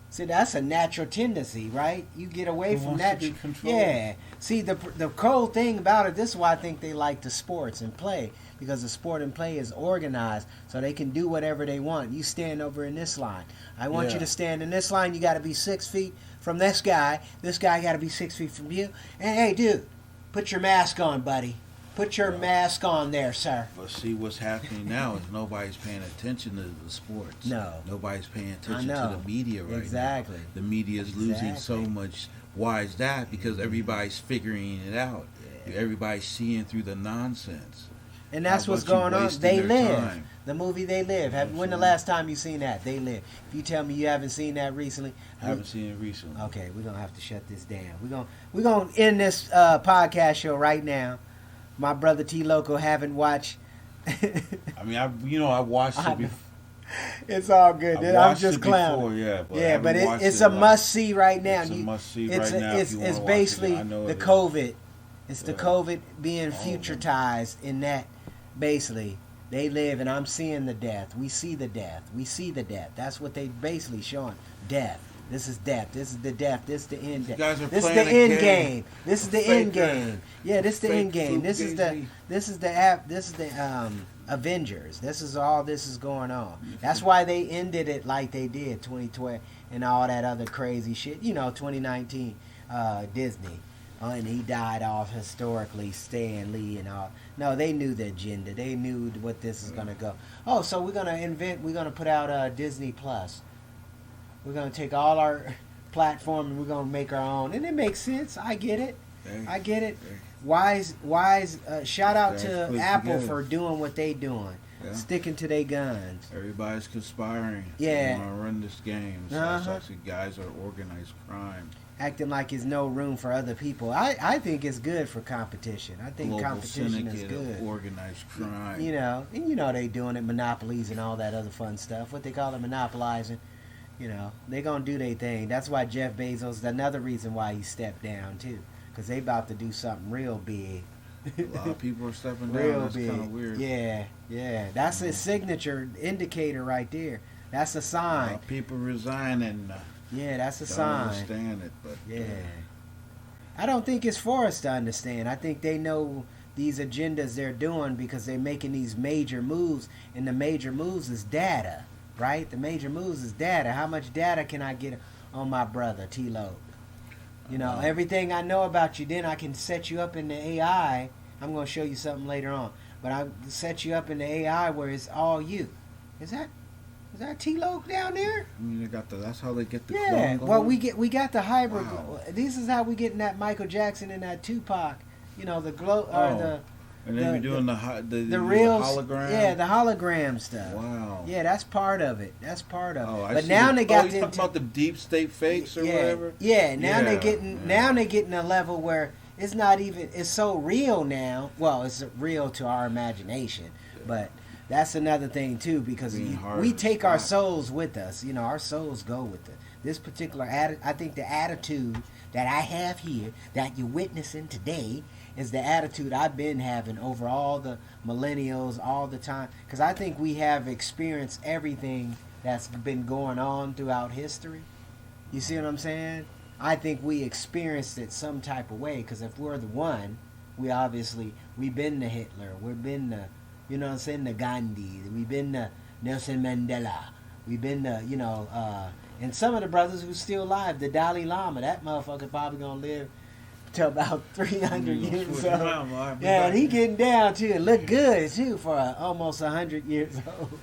See, that's a natural tendency, right? You get away from that. Yeah. See, the cool thing about it, this is why I think they like the sports and play, because the sport and play is organized, so they can do whatever they want. You stand over in this line. I want you to stand in this line. You got to be 6 feet from this guy. This guy got to be 6 feet from you. And hey, dude, put your mask on, buddy. Put your mask on there, sir. But see, what's happening now is nobody's paying attention to the sports. No. Nobody's paying attention to the media right now. The media is losing so much. Why is that? Because everybody's figuring it out. Yeah. Everybody's seeing through the nonsense. And that's what's going on. They Live. The movie They Live. When the last time you seen that? They Live. If you tell me you haven't seen that recently. I haven't seen it recently. Okay, we're going to have to shut this down. We're going to end this podcast show right now. My brother T Loco haven't watched. I mean, I watched it before. It's all good. I'm just clowning. Before, but it's a must see right now. It's a must see right now. It's basically the COVID. It's the COVID being futuritized in that. Basically, they live, and I'm seeing the death. We see the death. That's what they basically showing. Death. This is death. This is the death. This is the end. This is the end game. This is the end game. Yeah, this is the end game. This is the Avengers. This is all this is going on. That's why they ended it like they did 2012 and all that other crazy shit. 2019 Disney. And he died off historically, Stan Lee and all. No, they knew the agenda. They knew what this is going to go. Oh, so we're going to put out Disney Plus. We're going to take all our platform and we're going to make our own. And it makes sense. I get it. Wise. Shout out to Apple for doing what they doing. Yeah. Sticking to their guns. Everybody's conspiring. Yeah. They want to run this game. So guys are organized crime. Acting like there's no room for other people. I think it's good for competition. I think global competition is good. Organized crime. They doing it, monopolies and all that other fun stuff. What they call it, monopolizing. They gonna do their thing. That's why Jeff Bezos. Another reason why he stepped down too, because they about to do something real big. A lot of people are stepping down. That's kind of weird. Yeah. That's a signature indicator right there. That's a sign. People resigning. That's a don't sign. Understand it, but I don't think it's for us to understand. I think they know these agendas they're doing because they're making these major moves, and the major moves is data, right? The major moves is data. How much data can I get on my brother T-Lo? Everything I know about you, then I can set you up in the AI. I'm going to show you something later on, but I set you up in the AI where it's all you. Is that T-Lo down there? I mean, that's how they get the clone going? Well, we got the hybrid. Wow. This is how we getting that Michael Jackson and that Tupac. The glow or the. And then you're doing the real hologram. Yeah, the hologram stuff. Wow. Yeah, that's part of it. Oh, but now they got talking about the deep state fakes or whatever. Yeah. Now they're getting a level where it's not even. It's so real now. Well, it's real to our imagination, but. That's another thing too, because we take our souls with us. Our souls go with it. This particular I think the attitude that I have here, that you're witnessing today, is the attitude I've been having over all the millennials all the time. Because I think we have experienced everything that's been going on throughout history. You see what I'm saying? I think we experienced it some type of way, because if we're the one, we've been to Hitler, we've been to, you know what I'm saying, the Gandhi, we've been to Nelson Mandela, we've been to, and some of the brothers who's still alive, the Dalai Lama, that motherfucker probably gonna live till about 300 years old. Yeah, and he getting down too, and look good too for almost 100 years old.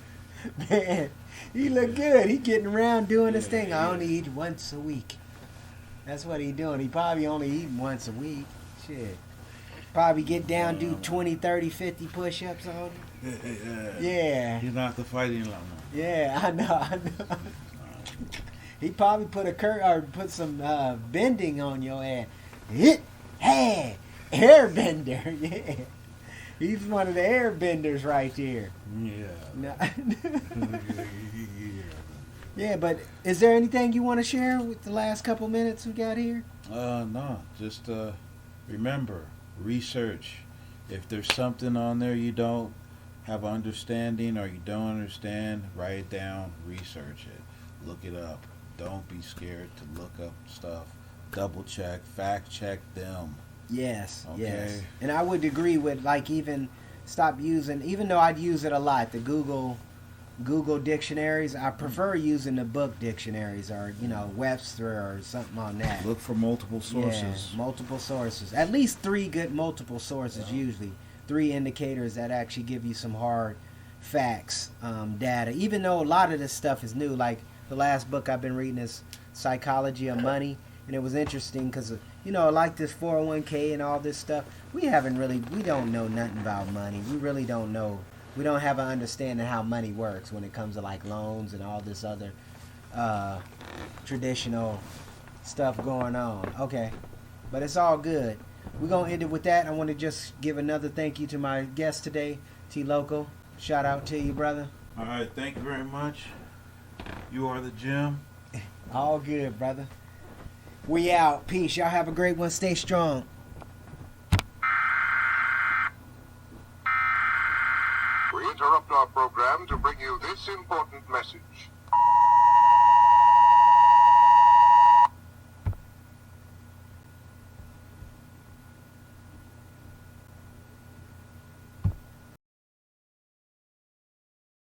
Man, he look good. He getting around doing his thing. I only eat once a week. That's what he doing. He probably only eating once a week. Shit. Probably get down, do 20, 30, 50 push-ups on it. Yeah. He's not the fighting lot more. Yeah, I know. He probably put some bending on your ass. Hit, hey, airbender. Yeah. He's one of the airbenders right there. Yeah. No. Yeah, but is there anything you want to share with the last couple minutes we got here? No. Just remember, research. If there's something on there you don't have understanding or you don't understand, write it down, research it, look it up. Don't be scared to look up stuff. Double check, fact check them. Yes, Okay. yes. And I would agree with, like, even stop using, even though I'd use it a lot, the Google dictionaries. I prefer using the book dictionaries, or Webster or something on that. Look for multiple sources. Yeah, multiple sources. At least 3 good multiple sources, usually. 3 indicators that actually give you some hard facts, data. Even though a lot of this stuff is new, like the last book I've been reading is Psychology of Money, and it was interesting because like this 401k and all this stuff, we don't know nothing about money. We really don't know. We don't have an understanding how money works when it comes to like loans and all this other traditional stuff going on. Okay, but it's all good. We're going to end it with that. I want to just give another thank you to my guest today, T Loco. Shout out to you, brother. All right, thank you very much. You are the gym. All good, brother. We out. Peace. Y'all have a great one. Stay strong. We interrupt our program to bring you this important message.